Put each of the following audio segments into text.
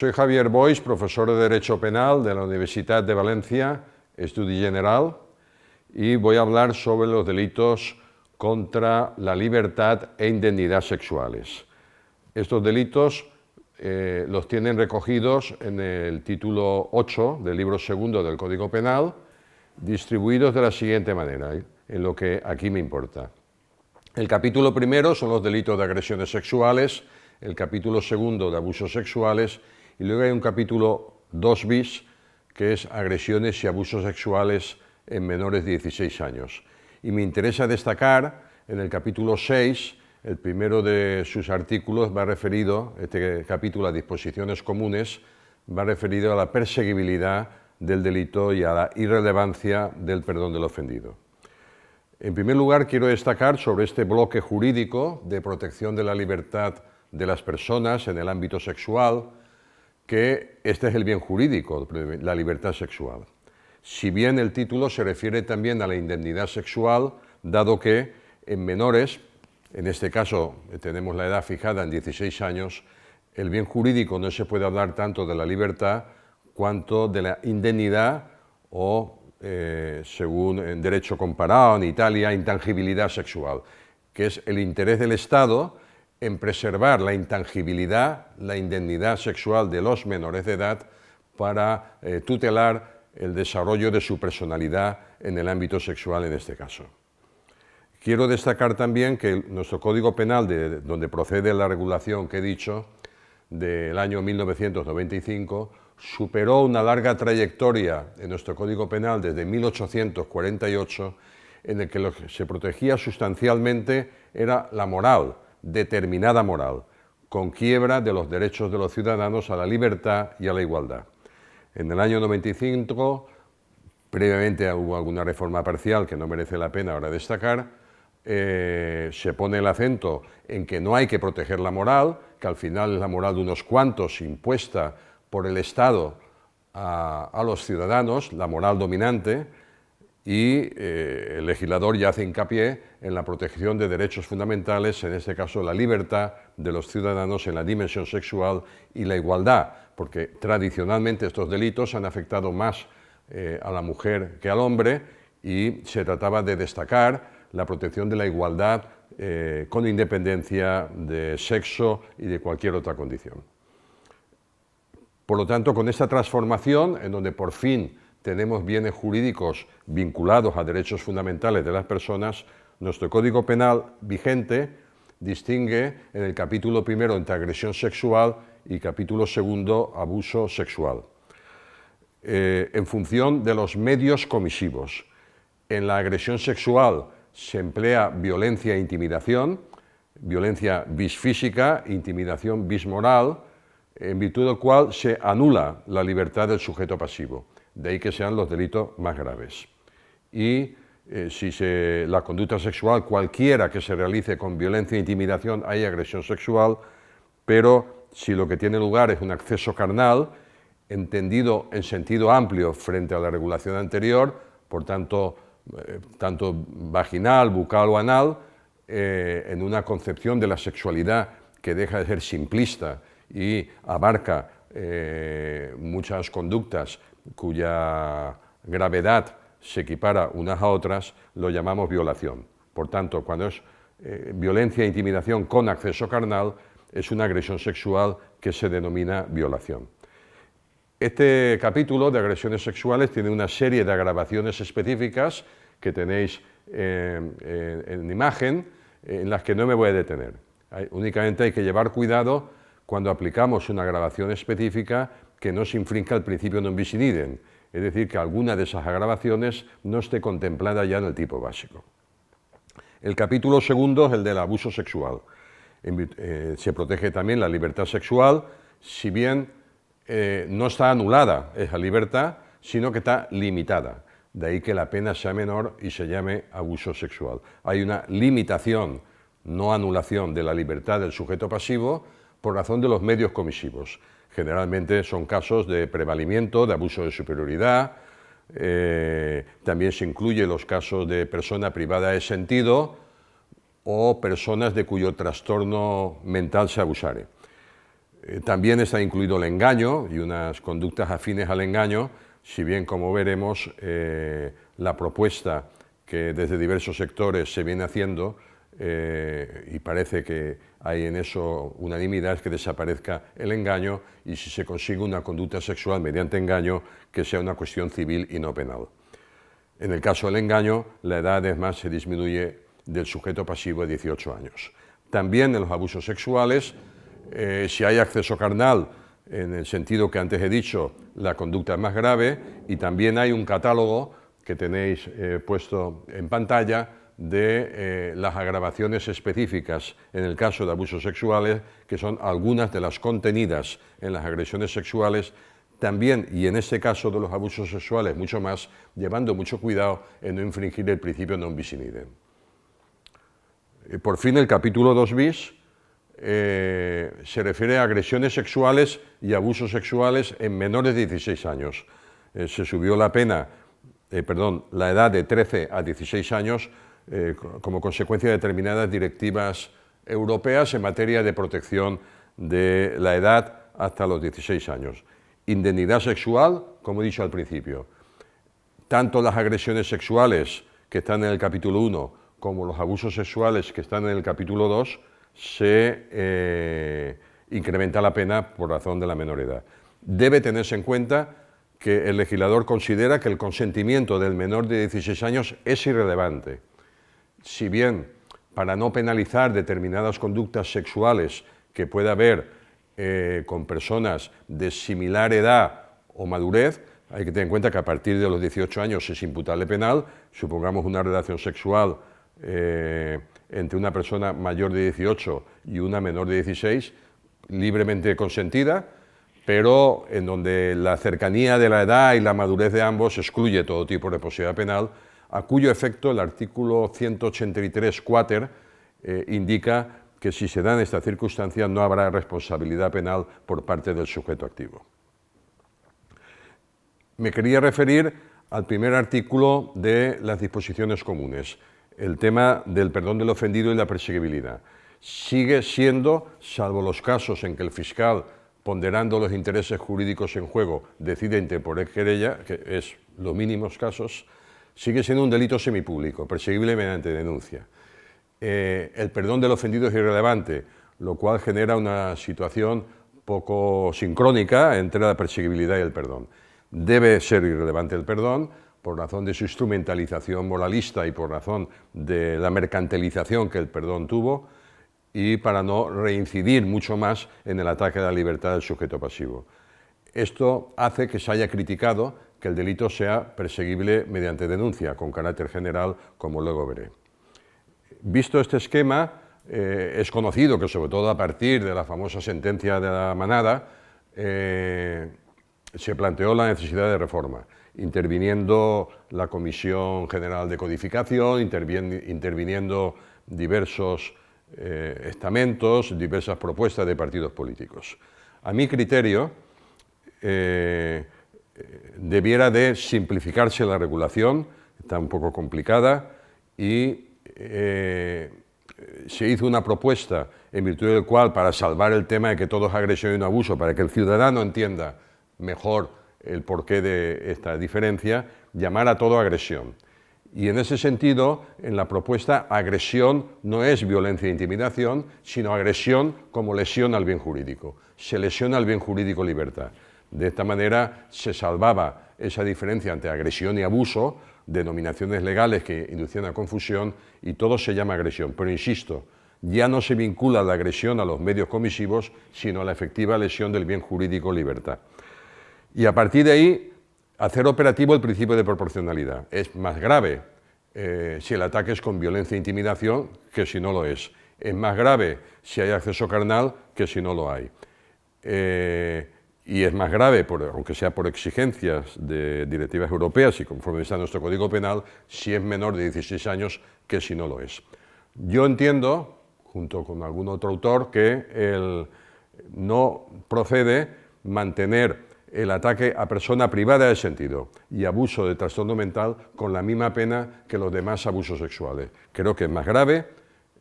Soy Javier Boix, profesor de Derecho Penal de la Universitat de Valencia, Estudi General, y voy a hablar sobre los delitos contra la libertad e indemnidad sexuales. Estos delitos los tienen recogidos en el título 8 del libro segundo del Código Penal, distribuidos de la siguiente manera, en lo que aquí me importa. El capítulo primero son los delitos de agresiones sexuales, el capítulo segundo de abusos sexuales, y luego hay un capítulo 2 bis, que es agresiones y abusos sexuales en menores de 16 años. Y me interesa destacar en el capítulo 6, el primero de sus artículos va referido, este capítulo a disposiciones comunes, va referido a la perseguibilidad del delito y a la irrelevancia del perdón del ofendido. En primer lugar, quiero destacar sobre este bloque jurídico de protección de la libertad de las personas en el ámbito sexual, que este es el bien jurídico, la libertad sexual. Si bien el título se refiere también a la indemnidad sexual, dado que en menores, en este caso tenemos la edad fijada en 16 años, el bien jurídico no se puede hablar tanto de la libertad cuanto de la indemnidad o, según en derecho comparado en Italia, intangibilidad sexual, que es el interés del Estado en preservar la intangibilidad, la indemnidad sexual de los menores de edad para tutelar el desarrollo de su personalidad en el ámbito sexual en este caso. Quiero destacar también que nuestro Código Penal, donde procede la regulación que he dicho, del año 1995, superó una larga trayectoria en nuestro Código Penal desde 1848, en el que lo que se protegía sustancialmente era la moral, determinada moral, con quiebra de los derechos de los ciudadanos a la libertad y a la igualdad. En el año 95, previamente hubo alguna reforma parcial que no merece la pena ahora destacar, se pone el acento en que no hay que proteger la moral, que al final es la moral de unos cuantos impuesta por el Estado a los ciudadanos, la moral dominante, y el legislador ya hace hincapié en la protección de derechos fundamentales, en este caso la libertad de los ciudadanos en la dimensión sexual y la igualdad, porque tradicionalmente estos delitos han afectado más a la mujer que al hombre y se trataba de destacar la protección de la igualdad con independencia de sexo y de cualquier otra condición. Por lo tanto, con esta transformación, en donde por fin tenemos bienes jurídicos vinculados a derechos fundamentales de las personas, nuestro Código Penal vigente distingue en el capítulo primero entre agresión sexual y capítulo segundo abuso sexual, en función de los medios comisivos. En la agresión sexual se emplea violencia e intimidación, violencia bis física, intimidación bis moral, en virtud del cual se anula la libertad del sujeto pasivo, de ahí que sean los delitos más graves. Y si la conducta sexual, cualquiera que se realice con violencia e intimidación, hay agresión sexual, pero si lo que tiene lugar es un acceso carnal, entendido en sentido amplio frente a la regulación anterior, por tanto, tanto vaginal, bucal o anal, en una concepción de la sexualidad que deja de ser simplista y abarca muchas conductas cuya gravedad se equipara unas a otras, lo llamamos violación. Por tanto, cuando es violencia e intimidación con acceso carnal, es una agresión sexual que se denomina violación. Este capítulo de agresiones sexuales tiene una serie de agravaciones específicas que tenéis en imagen, en las que no me voy a detener. Únicamente hay que llevar cuidado cuando aplicamos una agravación específica que no se infrinja el principio non bis in idem, es decir, que alguna de esas agravaciones no esté contemplada ya en el tipo básico. El capítulo segundo es el del abuso sexual. Se protege también la libertad sexual, si bien no está anulada esa libertad, sino que está limitada. De ahí que la pena sea menor y se llame abuso sexual. Hay una limitación, no anulación, de la libertad del sujeto pasivo por razón de los medios comisivos. Generalmente son casos de prevalimiento, de abuso de superioridad, también se incluyen los casos de persona privada de sentido o personas de cuyo trastorno mental se abusare. También está incluido el engaño y unas conductas afines al engaño, si bien, como veremos, la propuesta que desde diversos sectores se viene haciendo, y parece que hay en eso unanimidad, es que desaparezca el engaño y si se consigue una conducta sexual mediante engaño, que sea una cuestión civil y no penal. En el caso del engaño, la edad además se disminuye del sujeto pasivo a 18 años. También en los abusos sexuales, si hay acceso carnal, en el sentido que antes he dicho, la conducta es más grave, y también hay un catálogo que tenéis puesto en pantalla de las agravaciones específicas en el caso de abusos sexuales, que son algunas de las contenidas en las agresiones sexuales, también, y en este caso de los abusos sexuales mucho más, llevando mucho cuidado en no infringir el principio non bis in idem. Por fin, el capítulo 2 bis se refiere a agresiones sexuales y abusos sexuales en menores de 16 años. Se subió la edad de 13 a 16 años como consecuencia de determinadas directivas europeas en materia de protección de la edad hasta los 16 años. Indemnidad sexual, como he dicho al principio. Tanto las agresiones sexuales que están en el capítulo 1 como los abusos sexuales que están en el capítulo 2 se incrementa la pena por razón de la menor edad. Debe tenerse en cuenta que el legislador considera que el consentimiento del menor de 16 años es irrelevante. Si bien, para no penalizar determinadas conductas sexuales que pueda haber con personas de similar edad o madurez, hay que tener en cuenta que a partir de los 18 años es imputable penal. Supongamos una relación sexual entre una persona mayor de 18 y una menor de 16, libremente consentida, pero en donde la cercanía de la edad y la madurez de ambos excluye todo tipo de posibilidad penal, a cuyo efecto el artículo 183 quater indica que si se dan estas circunstancias no habrá responsabilidad penal por parte del sujeto activo. Me quería referir al primer artículo de las disposiciones comunes, el tema del perdón del ofendido y la perseguibilidad. Sigue siendo, salvo los casos en que el fiscal, ponderando los intereses jurídicos en juego, decide interponer querella, que es los mínimos casos, sigue siendo un delito semipúblico, perseguible mediante denuncia. El perdón del ofendido es irrelevante, lo cual genera una situación poco sincrónica entre la perseguibilidad y el perdón. Debe ser irrelevante el perdón por razón de su instrumentalización moralista y por razón de la mercantilización que el perdón tuvo, y para no reincidir mucho más en el ataque a la libertad del sujeto pasivo. Esto hace que se haya criticado que el delito sea perseguible mediante denuncia, con carácter general, como luego veré. Visto este esquema, es conocido que, sobre todo a partir de la famosa sentencia de la Manada, se planteó la necesidad de reforma, interviniendo la Comisión General de Codificación, interviniendo diversos estamentos, diversas propuestas de partidos políticos. A mi criterio, debiera de simplificarse la regulación, está un poco complicada, y se hizo una propuesta en virtud del cual, para salvar el tema de que todo es agresión y un abuso, para que el ciudadano entienda mejor el porqué de esta diferencia, llamar a todo agresión. Y en ese sentido, en la propuesta, agresión no es violencia e intimidación, sino agresión como lesión al bien jurídico. Se lesiona al bien jurídico libertad. De esta manera se salvaba esa diferencia entre agresión y abuso, denominaciones legales que inducían a confusión, y todo se llama agresión. Pero insisto, ya no se vincula la agresión a los medios comisivos, sino a la efectiva lesión del bien jurídico libertad. Y a partir de ahí, hacer operativo el principio de proporcionalidad. Es más grave si el ataque es con violencia e intimidación que si no lo es. Es más grave si hay acceso carnal que si no lo hay. Y es más grave, aunque sea por exigencias de directivas europeas y conforme está nuestro Código Penal, si es menor de 16 años que si no lo es. Yo entiendo, junto con algún otro autor, que no procede mantener el ataque a persona privada de sentido y abuso de trastorno mental con la misma pena que los demás abusos sexuales. Creo que es más grave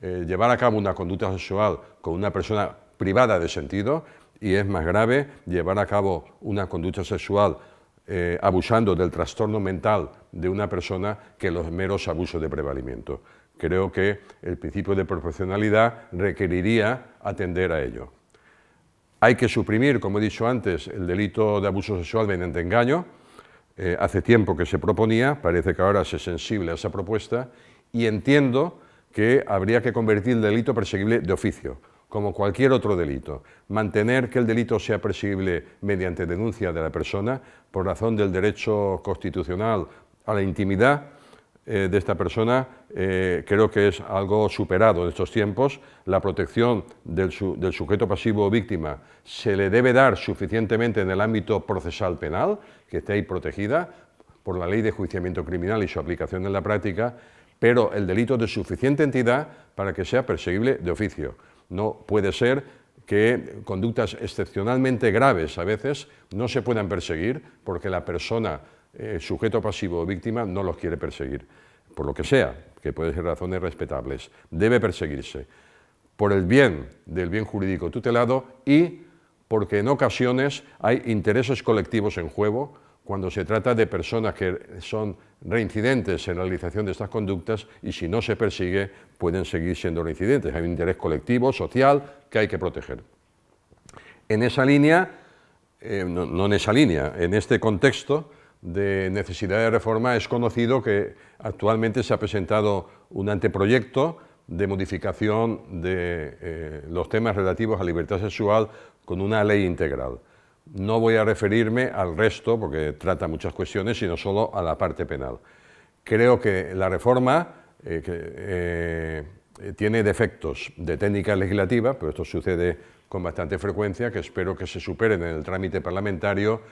llevar a cabo una conducta sexual con una persona privada de sentido, y es más grave llevar a cabo una conducta sexual abusando del trastorno mental de una persona que los meros abusos de prevalimiento. Creo que el principio de proporcionalidad requeriría atender a ello. Hay que suprimir, como he dicho antes, el delito de abuso sexual mediante engaño. Hace tiempo que se proponía, parece que ahora se es sensible a esa propuesta, y entiendo que habría que convertir el delito perseguible de oficio, como cualquier otro delito. Mantener que el delito sea perseguible mediante denuncia de la persona, por razón del derecho constitucional a la intimidad de esta persona, creo que es algo superado en estos tiempos. La protección del sujeto pasivo o víctima se le debe dar suficientemente en el ámbito procesal penal, que esté ahí protegida por la Ley de Enjuiciamiento Criminal y su aplicación en la práctica, pero el delito de suficiente entidad para que sea perseguible de oficio. No puede ser que conductas excepcionalmente graves a veces no se puedan perseguir porque la persona, sujeto pasivo o víctima, no los quiere perseguir, por lo que sea, que puede ser razones respetables. Debe perseguirse por el bien del bien jurídico tutelado y porque en ocasiones hay intereses colectivos en juego cuando se trata de personas que son reincidentes en la realización de estas conductas y si no se persigue pueden seguir siendo reincidentes. Hay un interés colectivo, social, que hay que proteger. En esa línea, no en esa línea, en este contexto de necesidad de reforma es conocido que actualmente se ha presentado un anteproyecto de modificación de los temas relativos a libertad sexual con una ley integral. No voy a referirme al resto, porque trata muchas cuestiones, sino solo a la parte penal. Creo que la reforma tiene defectos de técnica legislativa, pero esto sucede con bastante frecuencia, que espero que se superen en el trámite parlamentario,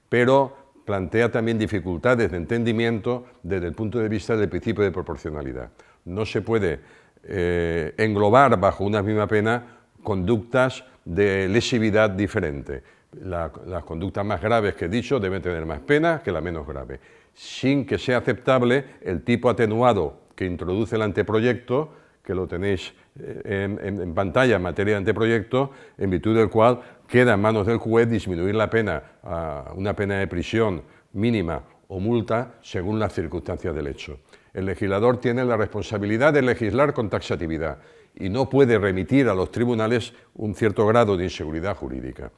pero plantea también dificultades de entendimiento desde el punto de vista del principio de proporcionalidad. No se puede englobar bajo una misma pena conductas de lesividad diferente. Las conductas más graves que he dicho deben tener más pena que la menos grave, sin que sea aceptable el tipo atenuado que introduce el anteproyecto, que lo tenéis en pantalla en materia de anteproyecto, en virtud del cual queda en manos del juez disminuir la pena a una pena de prisión mínima o multa según las circunstancias del hecho. El legislador tiene la responsabilidad de legislar con taxatividad y no puede remitir a los tribunales un cierto grado de inseguridad jurídica.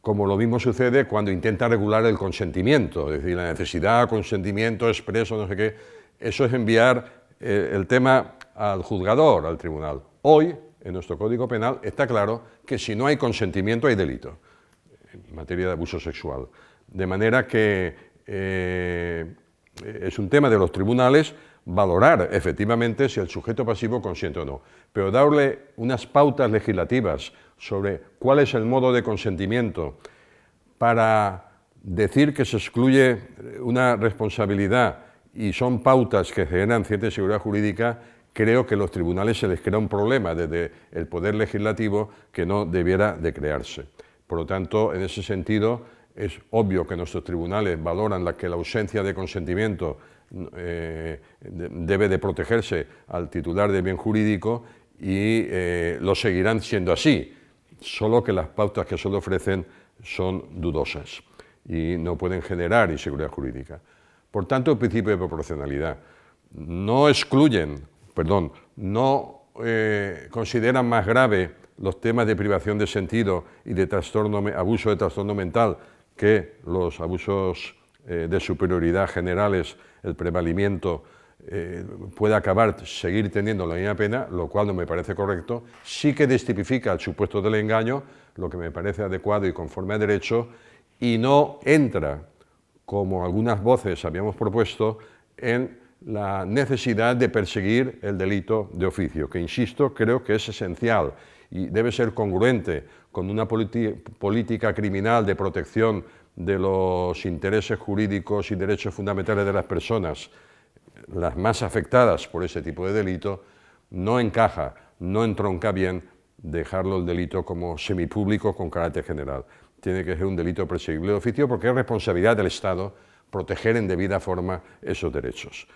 Como lo mismo sucede cuando intenta regular el consentimiento, es decir, la necesidad, consentimiento expreso, no sé qué, eso es enviar el tema al juzgador, al tribunal. Hoy, en nuestro Código Penal, está claro que si no hay consentimiento hay delito en materia de abuso sexual. De manera que es un tema de los tribunales valorar efectivamente si el sujeto pasivo consiente o no, pero darle unas pautas legislativas sobre cuál es el modo de consentimiento para decir que se excluye una responsabilidad y son pautas que generan cierta inseguridad jurídica, creo que a los tribunales se les crea un problema desde el Poder Legislativo que no debiera de crearse. Por lo tanto, en ese sentido, es obvio que nuestros tribunales valoran que la ausencia de consentimiento debe de protegerse al titular del bien jurídico y lo seguirán siendo así, solo que las pautas que se le ofrecen son dudosas y no pueden generar inseguridad jurídica. Por tanto, el principio de proporcionalidad. No consideran más grave los temas de privación de sentido y de abuso de trastorno mental que los abusos de superioridad generales, el prevalimiento puede seguir teniendo la misma pena, lo cual no me parece correcto. Sí que destipifica el supuesto del engaño, lo que me parece adecuado y conforme a derecho, y no entra, como algunas voces habíamos propuesto, en la necesidad de perseguir el delito de oficio, que insisto, creo que es esencial y debe ser congruente con una política criminal de protección de los intereses jurídicos y derechos fundamentales de las personas, las más afectadas por ese tipo de delito. No encaja, no entronca bien dejarlo el delito como semipúblico con carácter general. Tiene que ser un delito perseguible de oficio porque es responsabilidad del Estado proteger en debida forma esos derechos.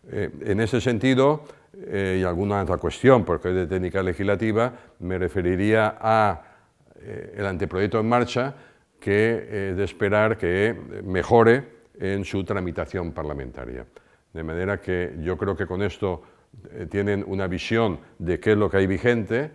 En ese sentido, y alguna otra cuestión, porque es de técnica legislativa, me referiría a el anteproyecto en marcha, que es de esperar que mejore en su tramitación parlamentaria. De manera que yo creo que con esto tienen una visión de qué es lo que hay vigente,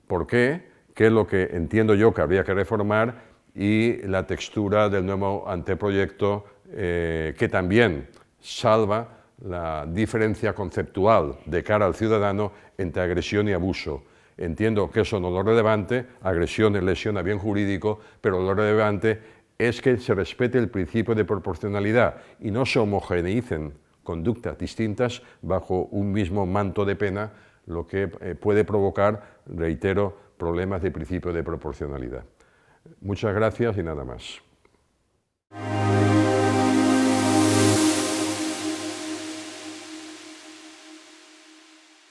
por qué es lo que entiendo yo que habría que reformar y la textura del nuevo anteproyecto que también salva la diferencia conceptual de cara al ciudadano entre agresión y abuso. Entiendo que eso no es lo relevante, agresión es lesión a bien jurídico, pero lo relevante es que se respete el principio de proporcionalidad y no se homogeneicen conductas distintas bajo un mismo manto de pena, lo que puede provocar, reitero, problemas de principio de proporcionalidad. Muchas gracias y nada más.